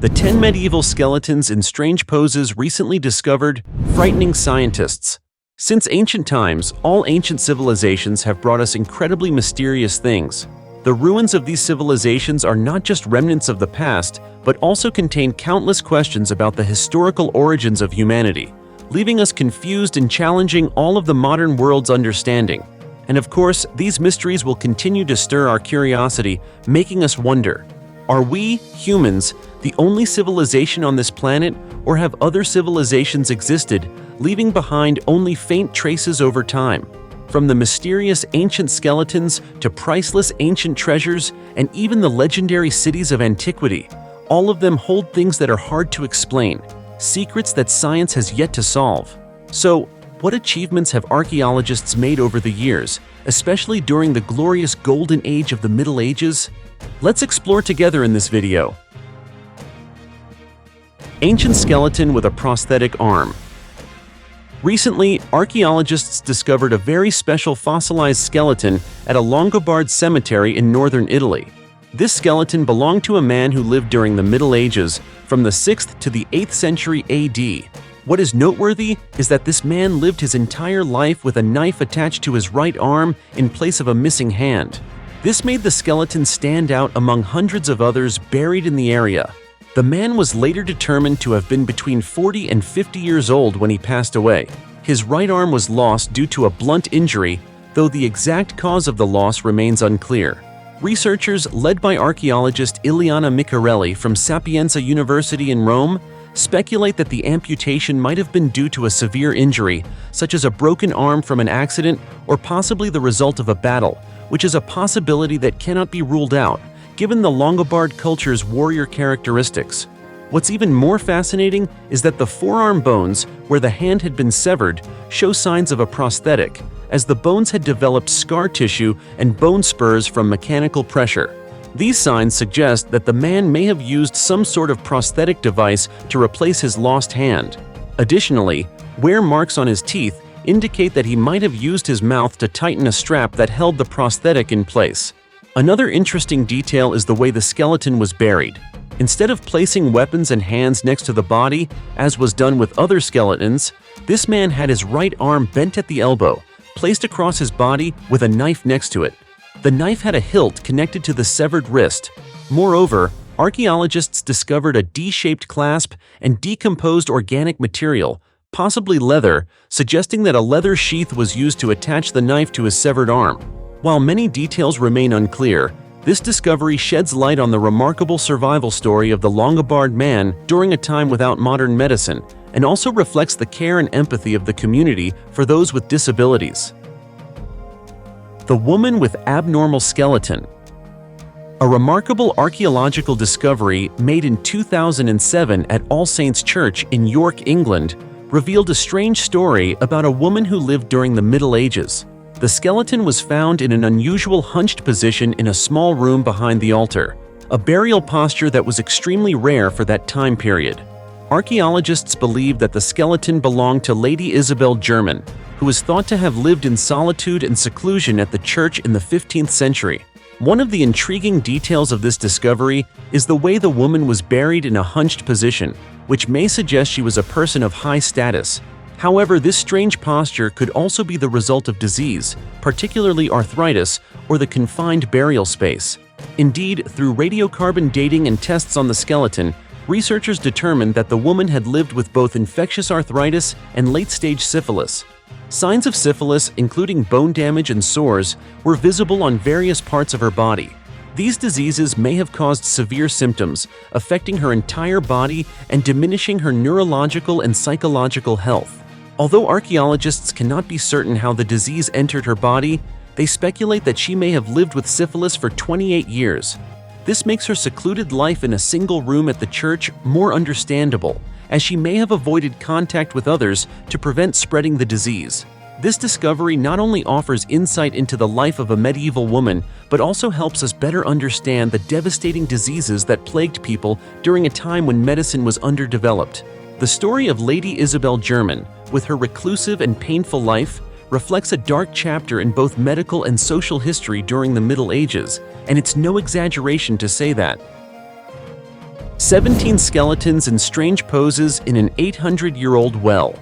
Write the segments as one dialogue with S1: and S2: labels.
S1: The 10 medieval skeletons in strange poses recently discovered, frightening scientists. Since ancient times, all ancient civilizations have brought us incredibly mysterious things. The ruins of these civilizations are not just remnants of the past, but also contain countless questions about the historical origins of humanity, leaving us confused and challenging all of the modern world's understanding. And of course, these mysteries will continue to stir our curiosity, making us wonder, are we, humans, the only civilization on this planet, or have other civilizations existed, leaving behind only faint traces over time? From the mysterious ancient skeletons to priceless ancient treasures and even the legendary cities of antiquity, all of them hold things that are hard to explain, secrets that science has yet to solve. So, what achievements have archaeologists made over the years, especially during the glorious golden age of the Middle Ages? Let's explore together in this video. Ancient skeleton with a prosthetic arm. Recently, archaeologists discovered a very special fossilized skeleton at a Longobards cemetery in northern Italy. This skeleton belonged to a man who lived during the Middle Ages, from the 6th to the 8th century AD. What is noteworthy is that this man lived his entire life with a knife attached to his right arm in place of a missing hand. This made the skeleton stand out among hundreds of others buried in the area. The man was later determined to have been between 40 and 50 years old when he passed away. His right arm was lost due to a blunt injury, though the exact cause of the loss remains unclear. Researchers led by archaeologist Ileana Miccarelli from Sapienza University in Rome speculate that the amputation might have been due to a severe injury, such as a broken arm from an accident or possibly the result of a battle, which is a possibility that cannot be ruled out, given the Longobard culture's warrior characteristics. What's even more fascinating is that the forearm bones, where the hand had been severed, show signs of a prosthetic, as the bones had developed scar tissue and bone spurs from mechanical pressure. These signs suggest that the man may have used some sort of prosthetic device to replace his lost hand. Additionally, wear marks on his teeth indicate that he might have used his mouth to tighten a strap that held the prosthetic in place. Another interesting detail is the way the skeleton was buried. Instead of placing weapons and hands next to the body, as was done with other skeletons, this man had his right arm bent at the elbow, placed across his body with a knife next to it. The knife had a hilt connected to the severed wrist. Moreover, archaeologists discovered a D-shaped clasp and decomposed organic material, possibly leather, suggesting that a leather sheath was used to attach the knife to his severed arm. While many details remain unclear, this discovery sheds light on the remarkable survival story of the Longobard man during a time without modern medicine, and also reflects the care and empathy of the community for those with disabilities. The woman with abnormal skeleton. A remarkable archaeological discovery made in 2007 at All Saints Church in York, England, revealed a strange story about a woman who lived during the Middle Ages. The skeleton was found in an unusual hunched position in a small room behind the altar, a burial posture that was extremely rare for that time period. Archaeologists believe that the skeleton belonged to Lady Isabel German, who is thought to have lived in solitude and seclusion at the church in the 15th century. One of the intriguing details of this discovery is the way the woman was buried in a hunched position, which may suggest she was a person of high status. However, this strange posture could also be the result of disease, particularly arthritis, or the confined burial space. Indeed, through radiocarbon dating and tests on the skeleton, researchers determined that the woman had lived with both infectious arthritis and late-stage syphilis. Signs of syphilis, including bone damage and sores, were visible on various parts of her body. These diseases may have caused severe symptoms, affecting her entire body and diminishing her neurological and psychological health. Although archaeologists cannot be certain how the disease entered her body, they speculate that she may have lived with syphilis for 28 years. This makes her secluded life in a single room at the church more understandable, as she may have avoided contact with others to prevent spreading the disease. This discovery not only offers insight into the life of a medieval woman, but also helps us better understand the devastating diseases that plagued people during a time when medicine was underdeveloped. The story of Lady Isabel German, with her reclusive and painful life, reflects a dark chapter in both medical and social history during the Middle Ages, and it's no exaggeration to say that. 17 skeletons in strange poses in an 800-year-old well.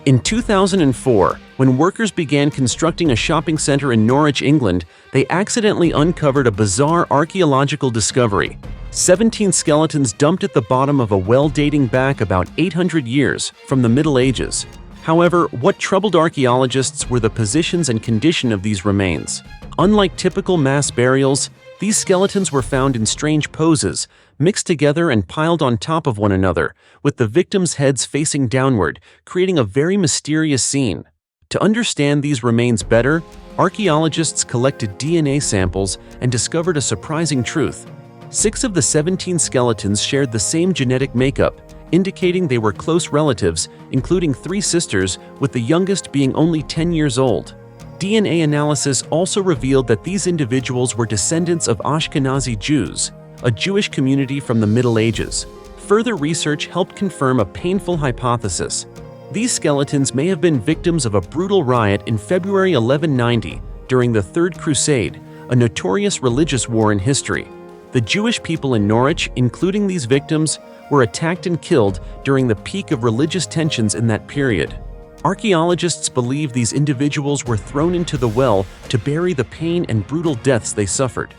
S1: In 2004, when workers began constructing a shopping center in Norwich, England, they accidentally uncovered a bizarre archaeological discovery. 17 skeletons dumped at the bottom of a well dating back about 800 years from the Middle Ages. However, what troubled archaeologists were the positions and condition of these remains. Unlike typical mass burials, these skeletons were found in strange poses, mixed together and piled on top of one another, with the victims' heads facing downward, creating a very mysterious scene. To understand these remains better, archaeologists collected DNA samples and discovered a surprising truth. 6 of the 17 skeletons shared the same genetic makeup, indicating they were close relatives, including 3 sisters, with the youngest being only 10 years old. DNA analysis also revealed that these individuals were descendants of Ashkenazi Jews, a Jewish community from the Middle Ages. Further research helped confirm a painful hypothesis. These skeletons may have been victims of a brutal riot in February 1190 during the Third Crusade, a notorious religious war in history. The Jewish people in Norwich, including these victims, were attacked and killed during the peak of religious tensions in that period. Archaeologists believe these individuals were thrown into the well to bury the pain and brutal deaths they suffered.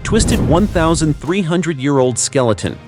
S1: Twisted 1,300-year-old skeleton.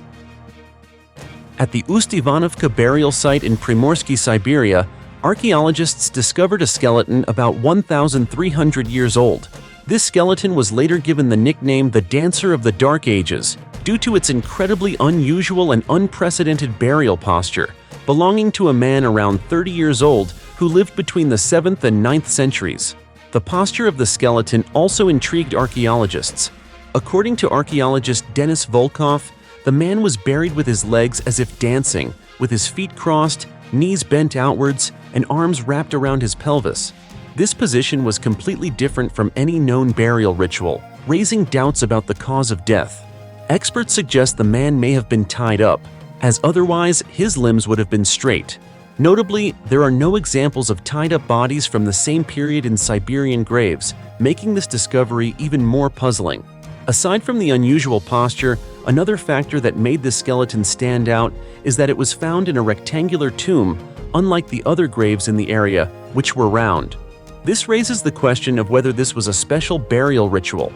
S1: At the Ust-Ivanovka burial site in Primorsky, Siberia, archaeologists discovered a skeleton about 1,300 years old. This skeleton was later given the nickname the Dancer of the Dark Ages due to its incredibly unusual and unprecedented burial posture, belonging to a man around 30 years old who lived between the 7th and 9th centuries. The posture of the skeleton also intrigued archaeologists. According to archaeologist Denis Volkov, the man was buried with his legs as if dancing, with his feet crossed, knees bent outwards, and arms wrapped around his pelvis. This position was completely different from any known burial ritual, raising doubts about the cause of death. Experts suggest the man may have been tied up, as otherwise his limbs would have been straight. Notably, there are no examples of tied-up bodies from the same period in Siberian graves, making this discovery even more puzzling. Aside from the unusual posture, another factor that made this skeleton stand out is that it was found in a rectangular tomb, unlike the other graves in the area, which were round. This raises the question of whether this was a special burial ritual.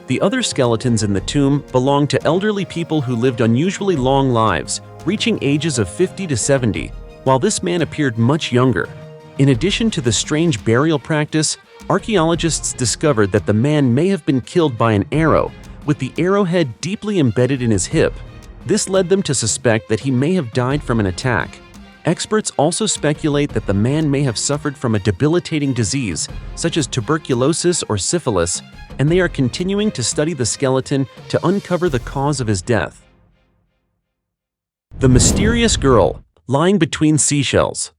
S1: The other skeletons in the tomb belonged to elderly people who lived unusually long lives, reaching ages of 50 to 70, while this man appeared much younger. In addition to the strange burial practice, archaeologists discovered that the man may have been killed by an arrow, with the arrowhead deeply embedded in his hip. This led them to suspect that he may have died from an attack. Experts also speculate that the man may have suffered from a debilitating disease, such as tuberculosis or syphilis, and they are continuing to study the skeleton to uncover the cause of his death. The mysterious girl lying between seashells.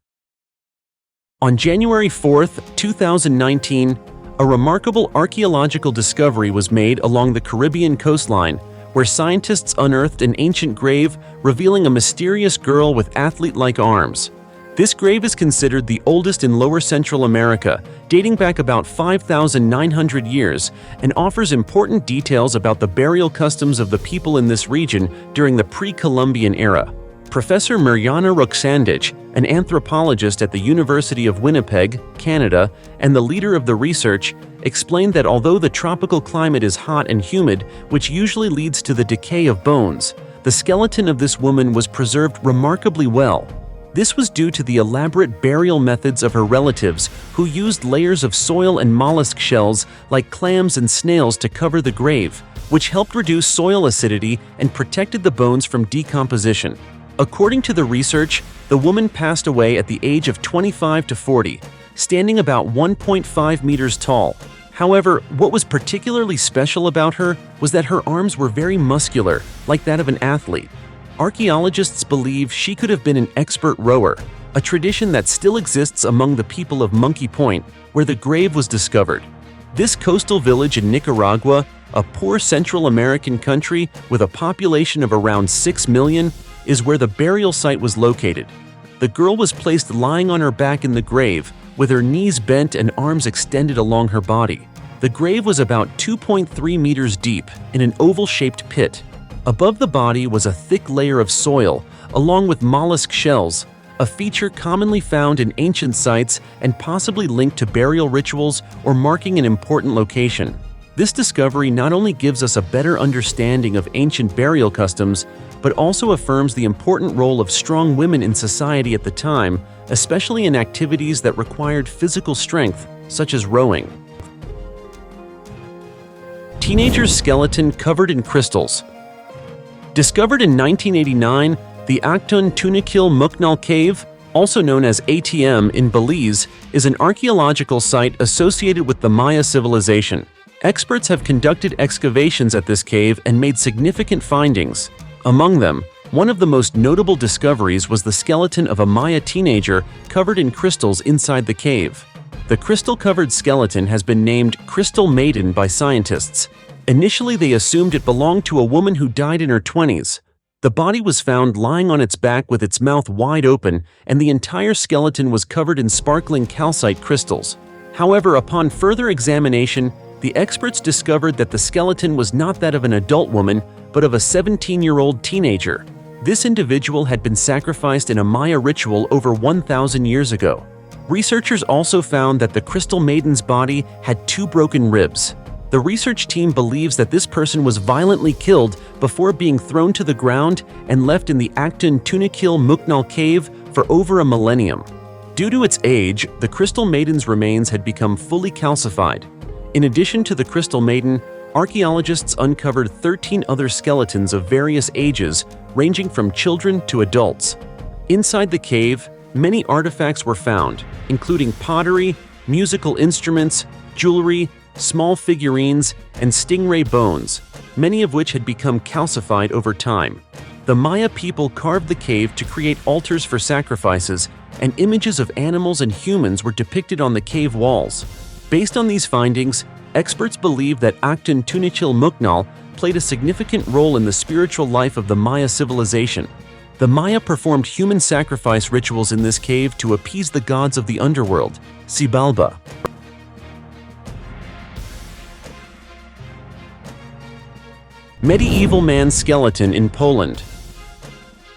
S1: On January 4, 2019, a remarkable archaeological discovery was made along the Caribbean coastline, where scientists unearthed an ancient grave revealing a mysterious girl with athlete-like arms. This grave is considered the oldest in Lower Central America, dating back about 5,900 years, and offers important details about the burial customs of the people in this region during the pre-Columbian era. Professor Mirjana Ruksandic, an anthropologist at the University of Winnipeg, Canada, and the leader of the research, explained that although the tropical climate is hot and humid, which usually leads to the decay of bones, the skeleton of this woman was preserved remarkably well. This was due to the elaborate burial methods of her relatives, who used layers of soil and mollusk shells like clams and snails to cover the grave, which helped reduce soil acidity and protected the bones from decomposition. According to the research, the woman passed away at the age of 25 to 40, standing about 1.5 meters tall. However, what was particularly special about her was that her arms were very muscular, like that of an athlete. Archaeologists believe she could have been an expert rower, a tradition that still exists among the people of Monkey Point, where the grave was discovered. This coastal village in Nicaragua, a poor Central American country with a population of around 6 million, is where the burial site was located. The girl was placed lying on her back in the grave, with her knees bent and arms extended along her body. The grave was about 2.3 meters deep in an oval-shaped pit. Above the body was a thick layer of soil, along with mollusk shells, a feature commonly found in ancient sites and possibly linked to burial rituals or marking an important location. This discovery not only gives us a better understanding of ancient burial customs, but also affirms the important role of strong women in society at the time, especially in activities that required physical strength, such as rowing. Teenager's skeleton covered in crystals. Discovered in 1989, the Aktun Tunikil Muknal Cave, also known as ATM in Belize, is an archaeological site associated with the Maya civilization. Experts have conducted excavations at this cave and made significant findings. Among them, one of the most notable discoveries was the skeleton of a Maya teenager covered in crystals inside the cave. The crystal-covered skeleton has been named Crystal Maiden by scientists. Initially, they assumed it belonged to a woman who died in her 20s. The body was found lying on its back with its mouth wide open, and the entire skeleton was covered in sparkling calcite crystals. However, upon further examination, the experts discovered that the skeleton was not that of an adult woman, but of a 17-year-old teenager. This individual had been sacrificed in a Maya ritual over 1,000 years ago. Researchers also found that the Crystal Maiden's body had 2 broken ribs. The research team believes that this person was violently killed before being thrown to the ground and left in the Aktun Tunikil Muknal Cave for over a millennium. Due to its age, the Crystal Maiden's remains had become fully calcified. In addition to the Crystal Maiden, archaeologists uncovered 13 other skeletons of various ages, ranging from children to adults. Inside the cave, many artifacts were found, including pottery, musical instruments, jewelry, small figurines, and stingray bones, many of which had become calcified over time. The Maya people carved the cave to create altars for sacrifices, and images of animals and humans were depicted on the cave walls. Based on these findings, experts believe that Aktun Tunikil Muknal played a significant role in the spiritual life of the Maya civilization. The Maya performed human sacrifice rituals in this cave to appease the gods of the underworld, Xibalba. Medieval man's skeleton in Poland.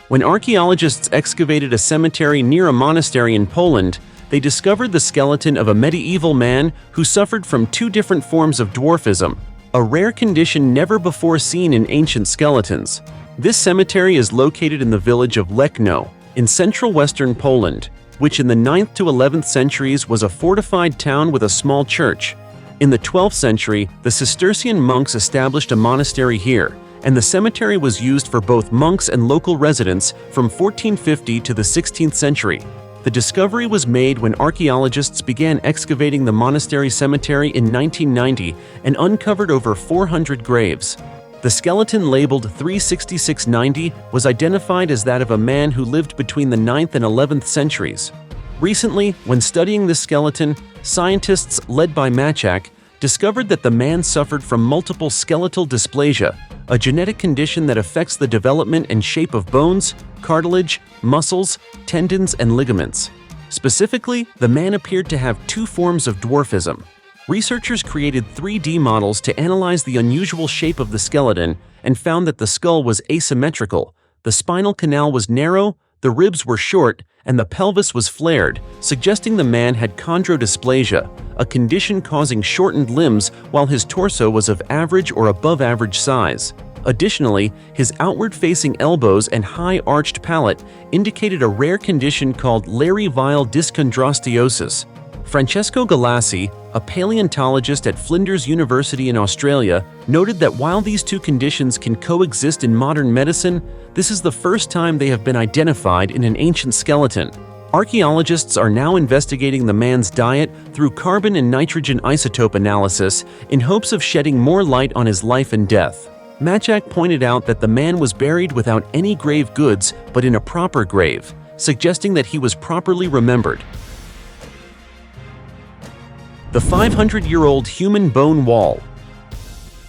S1: When archaeologists excavated a cemetery near a monastery in Poland, they discovered the skeleton of a medieval man who suffered from 2 different forms of dwarfism, a rare condition never before seen in ancient skeletons. This cemetery is located in the village of Lechno, in central western Poland, which in the 9th to 11th centuries was a fortified town with a small church. In the 12th century, the Cistercian monks established a monastery here, and the cemetery was used for both monks and local residents from 1450 to the 16th century. The discovery was made when archaeologists began excavating the monastery cemetery in 1990 and uncovered over 400 graves. The skeleton labeled 36690 was identified as that of a man who lived between the 9th and 11th centuries. Recently, when studying this skeleton, scientists led by Maciak discovered that the man suffered from multiple skeletal dysplasia, a genetic condition that affects the development and shape of bones, cartilage, muscles, tendons, and ligaments. Specifically, the man appeared to have 2 forms of dwarfism. Researchers created 3D models to analyze the unusual shape of the skeleton and found that the skull was asymmetrical, the spinal canal was narrow, the ribs were short, and the pelvis was flared, suggesting the man had chondrodysplasia, a condition causing shortened limbs while his torso was of average or above average size. Additionally, his outward-facing elbows and high arched palate indicated a rare condition called laryngeal dyschondrosteosis. Francesco Galassi, a paleontologist at Flinders University in Australia, noted that while these 2 conditions can coexist in modern medicine, this is the first time they have been identified in an ancient skeleton. Archaeologists are now investigating the man's diet through carbon and nitrogen isotope analysis in hopes of shedding more light on his life and death. Maciak pointed out that the man was buried without any grave goods but in a proper grave, suggesting that he was properly remembered. The 500-year-old human bone wall.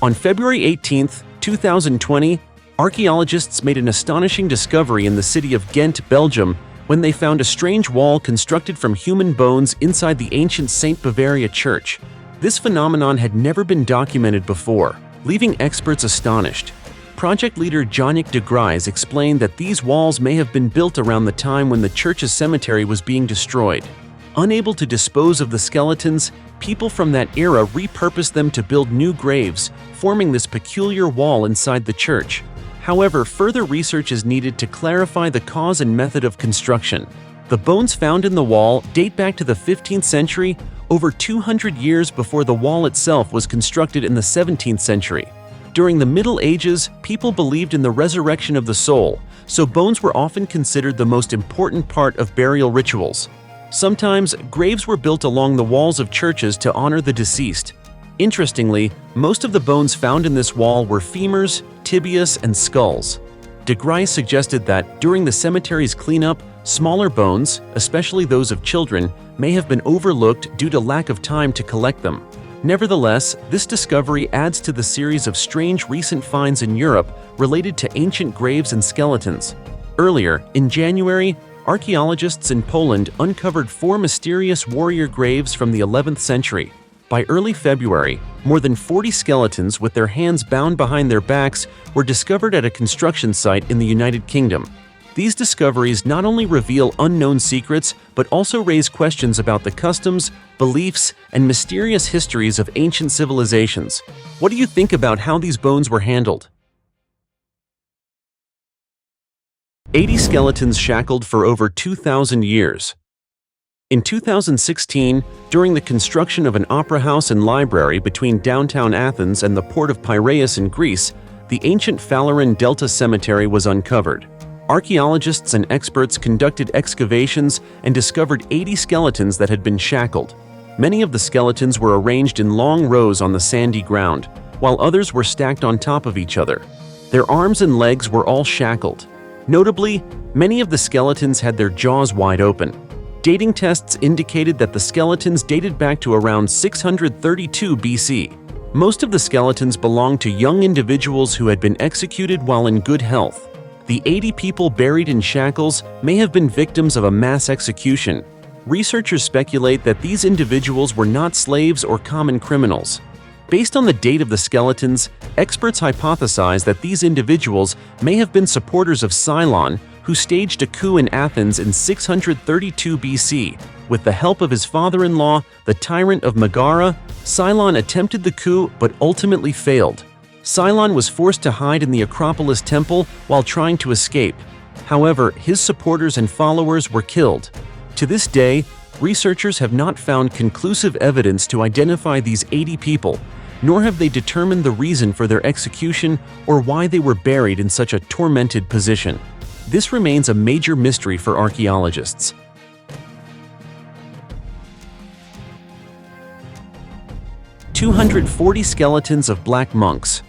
S1: On February 18, 2020, archaeologists made an astonishing discovery in the city of Ghent, Belgium, when they found a strange wall constructed from human bones inside the ancient St. Bavaria church. This phenomenon had never been documented before, leaving experts astonished. Project leader Yannick de Gries explained that these walls may have been built around the time when the church's cemetery was being destroyed. Unable to dispose of the skeletons, people from that era repurposed them to build new graves, forming this peculiar wall inside the church. However, further research is needed to clarify the cause and method of construction. The bones found in the wall date back to the 15th century, over 200 years before the wall itself was constructed in the 17th century. During the Middle Ages, people believed in the resurrection of the soul, so bones were often considered the most important part of burial rituals. Sometimes, graves were built along the walls of churches to honor the deceased. Interestingly, most of the bones found in this wall were femurs, tibias, and skulls. De Gries suggested that, during the cemetery's cleanup, smaller bones, especially those of children, may have been overlooked due to lack of time to collect them. Nevertheless, this discovery adds to the series of strange recent finds in Europe related to ancient graves and skeletons. Earlier, in January, archaeologists in Poland uncovered 4 mysterious warrior graves from the 11th century. By early February, more than 40 skeletons with their hands bound behind their backs were discovered at a construction site in the United Kingdom. These discoveries not only reveal unknown secrets, but also raise questions about the customs, beliefs, and mysterious histories of ancient civilizations. What do you think about how these bones were handled? 80 skeletons shackled for over 2,000 years. In 2016, during the construction of an opera house and library between downtown Athens and the port of Piraeus in Greece, the ancient Phaleron Delta Cemetery was uncovered. Archaeologists and experts conducted excavations and discovered 80 skeletons that had been shackled. Many of the skeletons were arranged in long rows on the sandy ground, while others were stacked on top of each other. Their arms and legs were all shackled. Notably, many of the skeletons had their jaws wide open. Dating tests indicated that the skeletons dated back to around 632 BC. Most of the skeletons belonged to young individuals who had been executed while in good health. The 80 people buried in shackles may have been victims of a mass execution. Researchers speculate that these individuals were not slaves or common criminals. Based on the date of the skeletons, experts hypothesize that these individuals may have been supporters of Cylon, who staged a coup in Athens in 632 BC. With the help of his father-in-law, the tyrant of Megara, Cylon attempted the coup but ultimately failed. Cylon was forced to hide in the Acropolis temple while trying to escape. However, his supporters and followers were killed. To this day, researchers have not found conclusive evidence to identify these 80 people, nor have they determined the reason for their execution or why they were buried in such a tormented position. This remains a major mystery for archaeologists. "240 skeletons of black monks."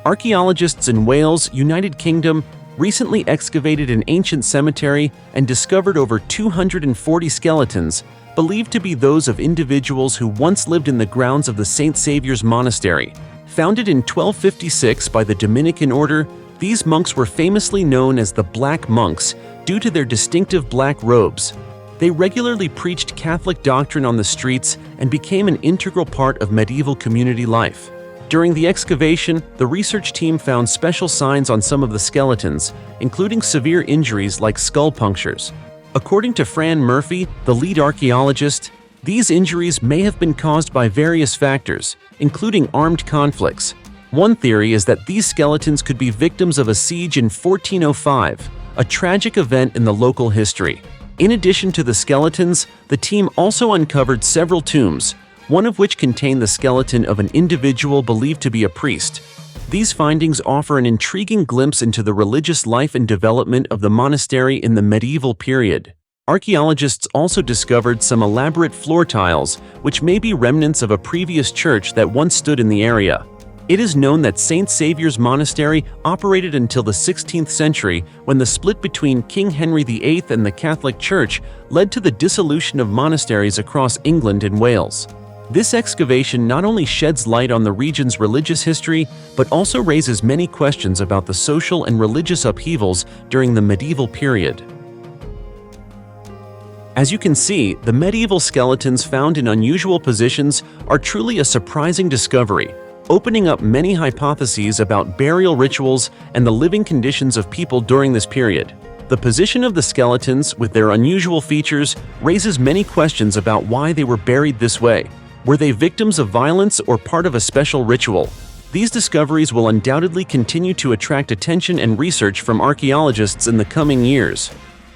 S1: Archaeologists in Wales, United Kingdom, recently excavated an ancient cemetery and discovered over 240 skeletons, believed to be those of individuals who once lived in the grounds of the St. Saviour's Monastery. Founded in 1256 by the Dominican order, these monks were famously known as the Black Monks due to their distinctive black robes. They regularly preached Catholic doctrine on the streets and became an integral part of medieval community life. During the excavation, the research team found special signs on some of the skeletons, including severe injuries like skull punctures. According to Fran Murphy, the lead archaeologist, these injuries may have been caused by various factors, including armed conflicts. One theory is that these skeletons could be victims of a siege in 1405, a tragic event in the local history. In addition to the skeletons, the team also uncovered several tombs, one of which contained the skeleton of an individual believed to be a priest. These findings offer an intriguing glimpse into the religious life and development of the monastery in the medieval period. Archaeologists also discovered some elaborate floor tiles, which may be remnants of a previous church that once stood in the area. It is known that St. Saviour's Monastery operated until the 16th century, when the split between King Henry VIII and the Catholic Church led to the dissolution of monasteries across England and Wales. This excavation not only sheds light on the region's religious history, but also raises many questions about the social and religious upheavals during the medieval period. As you can see, the medieval skeletons found in unusual positions are truly a surprising discovery. opening up many hypotheses about burial rituals and the living conditions of people during this period. The position of the skeletons, with their unusual features, raises many questions about why they were buried this way. Were they victims of violence or part of a special ritual? These discoveries will undoubtedly continue to attract attention and research from archaeologists in the coming years.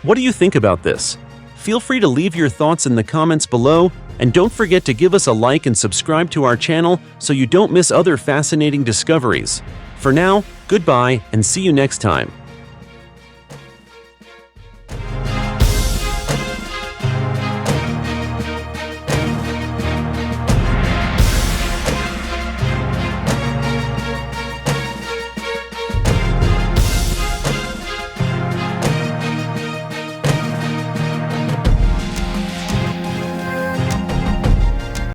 S1: What do you think about this? Feel free to leave your thoughts in the comments below, and don't forget to give us a like and subscribe to our channel so you don't miss other fascinating discoveries. For now, goodbye and see you next time.